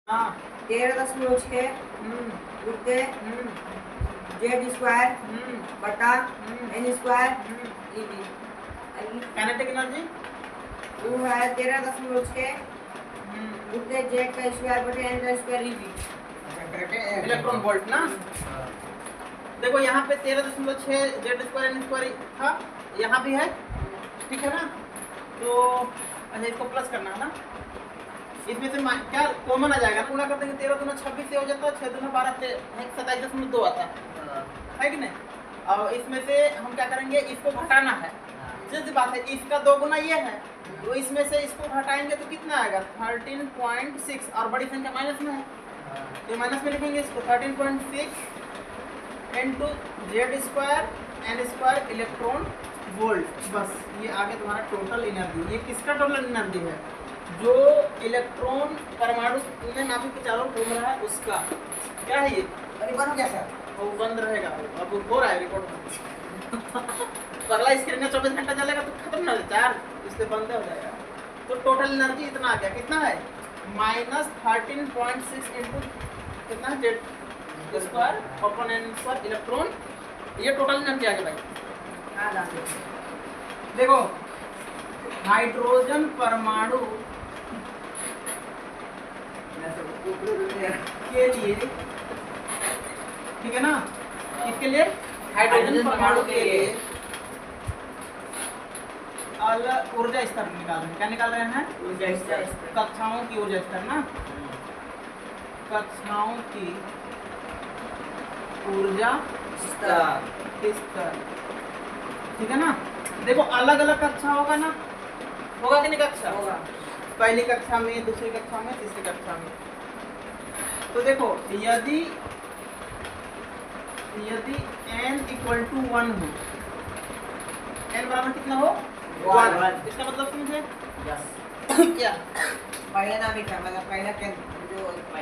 हाँ 13.6 गुणित Z square बटा N square eV. Kinetic energy वो है 13.6 गुणित जेड का स्क्वायर बटे एन का स्क्वायर ईवी। इलेक्ट्रॉन वोल्ट ना। देखो यहाँ पे 13.6 जेड स्क्वायर एन स्क्वायर था, यहाँ भी है, ठीक है ना। तो अच्छा इसको प्लस करना है ना, इसमें से क्या कॉमन आ जाएगा ना, गुणा कर देंगे 13 दूना 26 से हो जाता है, 6 दूना 12 27.2 आता है कि नहीं। और इसमें से हम क्या करेंगे, इसको घटाना है, सीधी बात है, इसका 2 गुना ये है, तो इसमें से इसको घटाएंगे तो कितना आएगा 13.6, और बड़ी संख्या माइनस में है तो माइनस में लिखेंगे इसको 13.6 into Z square N square electron volt. बस ये आगे तुम्हारा टोटल एनर्जी। ये किसका टोटल एनर्जी है, जो इलेक्ट्रॉन परमाणु में नाभिक के चारों घूम रहा है उसका। क्या है ये, बन गया सर, वो बंद रहेगा, अब हो रहा है रिकॉर्ड। पहला स्क्रीन में 24 घंटा चलेगा तो खत्म ना हो चार्ज, इसलिए बंद हो जाएगा। तो टोटल एनर्जी इतना आ गया, कितना है -13.6 इंटू कितना Z square upon N square electron. ये टोटल एनर्जी आ गया भाई। देखो हाइड्रोजन परमाणु के लिए, ठीक है ना, इसके लिए हाइड्रोजन परमाणु के लिए ऊर्जा स्तर निकाल रहे हैं। क्या निकाल रहे हैं, ऊर्जा स्तर, कक्षाओं की ऊर्जा स्तर ना, कक्षाओं की ऊर्जा स्तर, ठीक है ना। देखो अलग अलग कक्षा होगा ना, होगा कि नहीं कक्षा होगा, पहली कक्षा में, दूसरी कक्षा में, तीसरी कक्षा में। तो देखो यदि n इक्वल टू 1 हो, n बराबर कितना हो 1, इसका मतलब समझे क्या, पहला नाभिक है, मतलब पहला के जो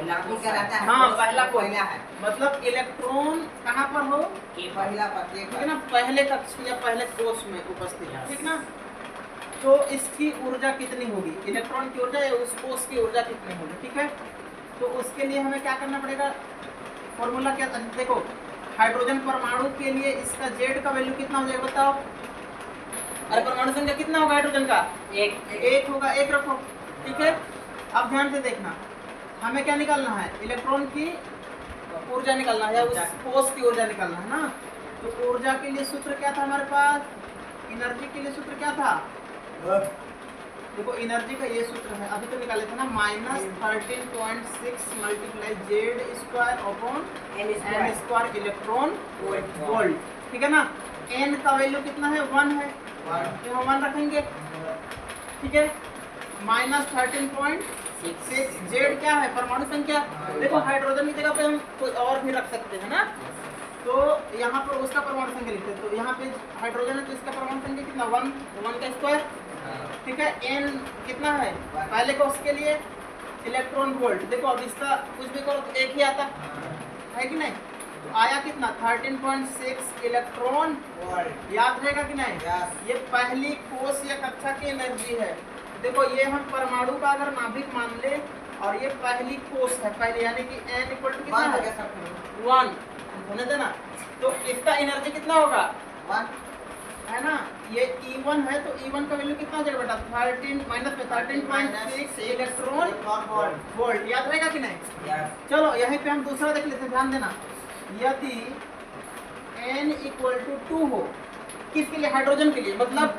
नाभिक कहलाता है, हाँ पहला पहला है, मतलब इलेक्ट्रॉन कहाँ पर हो, पहला पर, ठीक है ना, पहले कक्ष या पहले कोष में उपस्थित है, ठीक ना। तो इसकी ऊर्जा कितनी होगी, इलेक्ट्रॉन की ऊर्जा या उस कोष की ऊर्जा कितनी होगी, ठीक है। तो उसके लिए हमें क्या करना पड़ेगा, फॉर्मूला क्या, देखो हाइड्रोजन परमाणु के लिए इसका जेड का वैल्यू कितना हो जाएगा बताओ। अरे परमाणु संख्या कितना होगा हाइड्रोजन का, एक होगा, एक रखो, ठीक है। अब ध्यान से देखना, हमें क्या निकालना है, इलेक्ट्रॉन की ऊर्जा निकालना है या उस कोष की ऊर्जा निकालना है ना। तो ऊर्जा के लिए सूत्र क्या था हमारे पास, एनर्जी के लिए सूत्र क्या था, देखो एनर्जी का ये सूत्र है, अभी तो निकाले थे ना, -13.6 multiply Z square upon N square electron volt, ठीक है ना। एन का वैल्यू कितना है 1 है, तो हम 1 रखेंगे, ठीक है। -13.6 जेड क्या है, परमाणु संख्या। देखो हाइड्रोजन की जगह पे हम कोई और भी रख सकते हैं ना, तो यहाँ पर उसका परमाणु संख्या लिखते हैं। तो यहाँ पे हाइड्रोजन है तो इसका परमाणु संख्या कितना 1 का स्क्वायर, ठीक है। एन कितना है पहले को, उसके लिए इलेक्ट्रॉन वोल्ट। देखो अब इसका कुछ भी करो तो एक ही आता है कि नहीं, तो आया कितना 13.6 इलेक्ट्रॉन वोल्ट, याद रहेगा कि नहीं। ये पहली कोष या कक्षा की एनर्जी है। देखो ये हम परमाणु का अगर नाभिक मान ले और ये पहली कोष है, पहले यानी कि n इक्वल टू कितना है 1 होने देना, तो इसका एनर्जी कितना होगा 1 है ना। ये E1 है तो E1 का वैल्यू कितना हो जाएगा बेटा 13.6 इलेक्ट्रॉन वोल्ट, याद रहेगा कि नहीं। चलो यहीं पे हम दूसरा देख लेते हैं, ध्यान देना। यदि n इक्वल टू 2 हो, किसके लिए, हाइड्रोजन के लिए, मतलब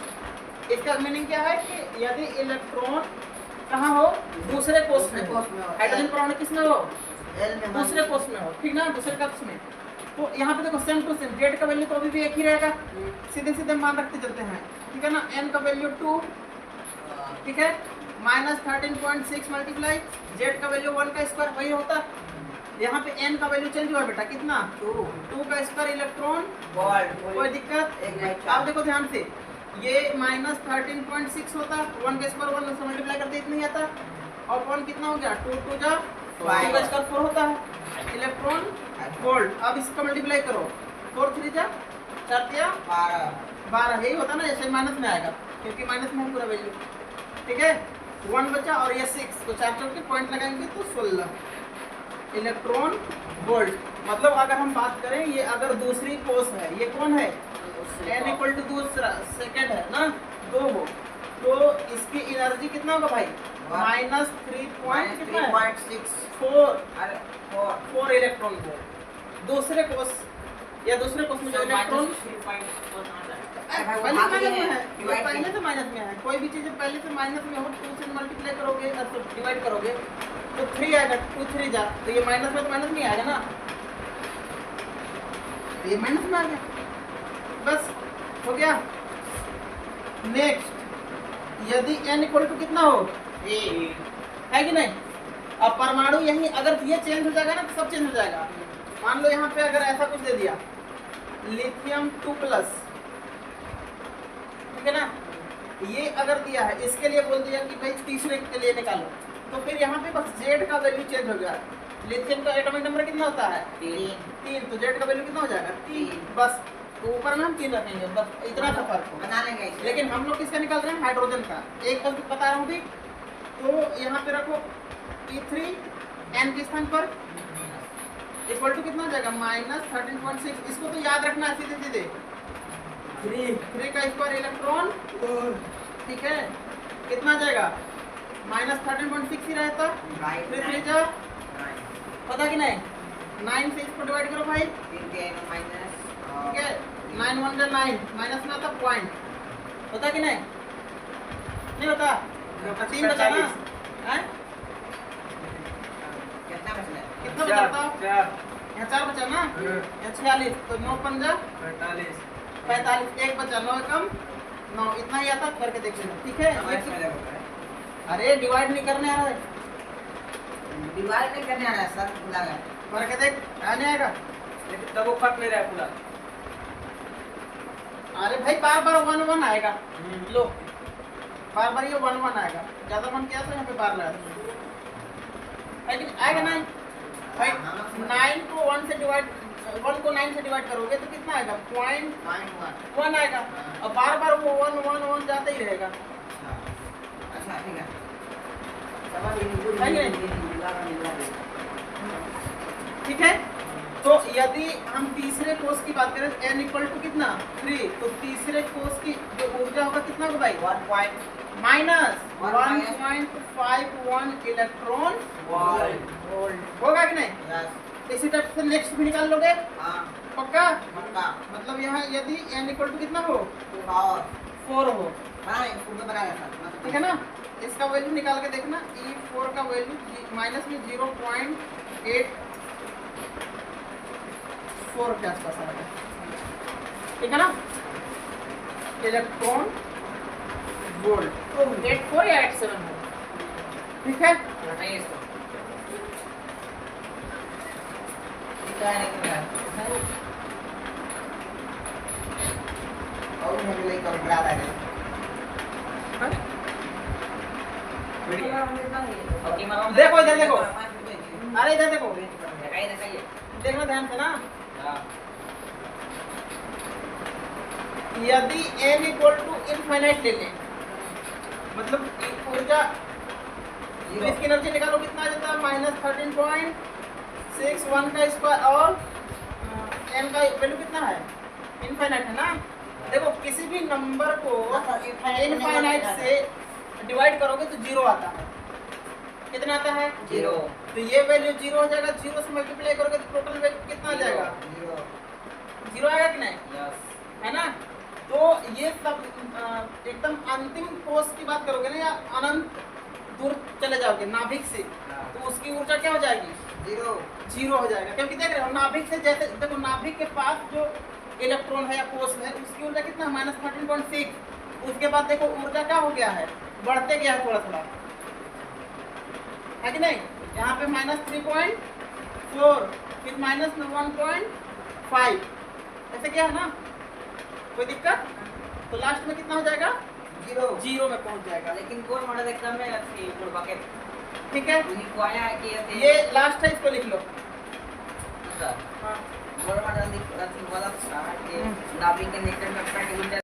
इसका मीनिंग क्या है कि यदि इलेक्ट्रॉन कहाँ हो, दूसरे कोष में, हाइड्रोजन परमाणु किस में हो, दूसरे कोष में हो, ठीक ना, दूसरे कक्ष में। तो यहाँ पे देखो सेम टू सेम, जेड का वैल्यू तो अभी भी एक ही रहेगा, सीधे सीधे मान रखते चलते हैं, ठीक है ना। n का वैल्यू 2, ठीक है, -13.6 मल्टीप्लाई जेड का वैल्यू 1 का स्क्वायर, वही होता। यहाँ पे n का वैल्यू चेंज हुआ बेटा, कितना 2 का स्क्वायर इलेक्ट्रॉन वोल्ट, कोई दिक्कत। अब देखो ध्यान से, ये -13.6 होता, 1 का स्क्वायर 1 से मल्टीप्लाई करते इतना ही आता, और 1 कितना हो गया 2 2 जा 5 का स्क्वायर 4 होता है इलेक्ट्रॉन वोल्ट। अब इसका मल्टीप्लाई करो, 4 3 जा 4 या 12, यही होता ना, ऐसे माइनस में आएगा क्योंकि माइनस में है पूरा वैल्यू, ठीक है। 1 बचा और ये 6, तो 4 चौके पॉइंट लगाएंगे तो 16। Electron volt. मतलब अगर हम बात करें, ये अगर दूसरी कोस है, ये कौन है, n इक्वल टू दूसरा सेकंड है ना, 2 हो, तो इसकी एनर्जी कितना होगा भाई, माइनस 3.64 इलेक्ट्रॉन वोल्ट। दूसरे कोस या दूसरे कोस में जो इलेक्ट्रॉन पहले माइनस में है, पहले से माइनस में है, कोई भी चीज पहले से माइनस में हो, 2 से मल्टीप्लाई करोगे तो डिवाइड करोगे तो 3 आएगा, 2 3 जा, तो ये माइनस में तो माइनस में आएगा ना, तो ये माइनस में आ गया, बस हो गया। नेक्स्ट, यदि n इक्वल टू कितना हो, है कि नहीं, अब परमाणु यही अगर ये चेंज हो जाएगा ना तो सब चेंज हो जाएगा। मान लो यहाँ पे अगर ऐसा कुछ दे दिया, लिथियम 2+, ठीक है ना, ये अगर दिया है, इसके लिए बोल दिया कि भाई तीसरे के लिए निकालो, तो फिर यहाँ पे बस Z का वैल्यू चेंज हो गया। लिथियम का एटॉमिक नंबर कितना होता है, 3, तो Z का वैल्यू कितना हो जाएगा, 3, बस। तो ऊपर में हम 3 रखेंगे, बस इतना सा फर्क होगा, बना लेंगे। लेकिन हम लोग किसका निकाल रहे हैं, हाइड्रोजन का। एक बस बता रहा हूँ भी, तो यहाँ पे रखो P3 n के स्थान पर इक्वल टू कितना हो जाएगा, माइनस 13.6। इसको तो याद रखना है सीधे सीधे, 3 का स्क्वायर इलेक्ट्रॉन, ठीक है, कितना आ जाएगा, माइनस 13.6 ही रहता, 3 जा, पता कि नहीं, 9 से इसको डिवाइड करो भाई, ठीक है, 9 1 जा 9, माइनस में आता पॉइंट, पता कि नहीं, नहीं पता, 3 बचा ना, हैं, कितना बचा, यहाँ 4 बचा ना, यहाँ 46, तो 9 5 45, 1 बचा, 9 कम 9, इतना ही आता, करके देख लेना, ठीक है। अरे डिवाइड नहीं करने आ रहा है, डिवाइड नहीं करने आ रहा है सर, पूरा करके देख, आने आएगा, लेकिन तब वो कट नहीं रहा है पूरा। अरे भाई बार बार 1 1 आएगा, लो बार बार ये 1 1 आएगा, ज्यादा मन किया तो यहाँ पे बार लगा, लेकिन आएगा नहीं भाई। 9 को 1 से डिवाइड, 1 को 9 से डिवाइड करोगे तो कितना आएगा, 0.1 आएगा, और बार बार वो 1 1 1 जाता ही रहेगा। अच्छा ठीक है, ठीक है। तो यदि हम तीसरे कोष की बात करें, n इक्वल टू कितना, 3, तो तीसरे कोष की जो ऊर्जा होगा कितना होगा भाई, माइनस 1.51 इलेक्ट्रॉन वोल्ट होगा कि नहीं। इसी टाइप से नेक्स्ट भी निकाल लोगे, पक्का, मतलब यहाँ यदि n इक्वल टू कितना हो, 4 हो, ठीक है ना, इसका वैल्यू निकाल के देखना, E4 का वैल्यू माइनस में 0.84 के आसपास आएगा, ठीक है ना, इलेक्ट्रॉन वोल्ट, 84 या 87 हो, ठीक है। देखो इधर देखो, अरे इधर देखो, देखना ध्यान से ना, यदि n इक्वल टू इनफाइनाइट ले लें, मतलब ऊर्जा, तो इसकी एनर्जी निकालो, कितना आ जाता है, माइनस 13.61 का स्क्वायर, और n का वैल्यू कितना है, इनफाइनाइट है ना। देखो किसी भी नंबर को इनफाइनाइट से डिवाइड करोगे तो 0 आता है, कितना आता है, 0, तो ये वैल्यू 0 हो जाएगा, 0 से मल्टीप्लाई करोगे तो टोटल वैल्यू कितना आ जाएगा, 0 आएगा कि नहीं, है ना। तो ये सब एकदम अंतिम कोष की बात करोगे ना, या अनंत दूर चले जाओगे नाभिक से, तो उसकी ऊर्जा क्या हो जाएगी, 0 हो जाएगा, क्योंकि देख रहे हो नाभिक से, जैसे देखो नाभिक के पास जो इलेक्ट्रॉन है या कोष है, उसकी ऊर्जा कितना, माइनस 13.6, उसके बाद देखो ऊर्जा क्या हो गया है, बढ़ते गया है थोड़ा थोड़ा, है कि नहीं, यहाँ पे माइनस 3.4, फिर माइनस 1.5, ऐसे क्या है ना, कोई दिक्कत, तो लास्ट में कितना हो जाएगा, 0 में पहुंच जाएगा। लेकिन कोर मॉडल एग्जाम में ठीक है, ये लास्ट है, इसको लिख लो। हाँ,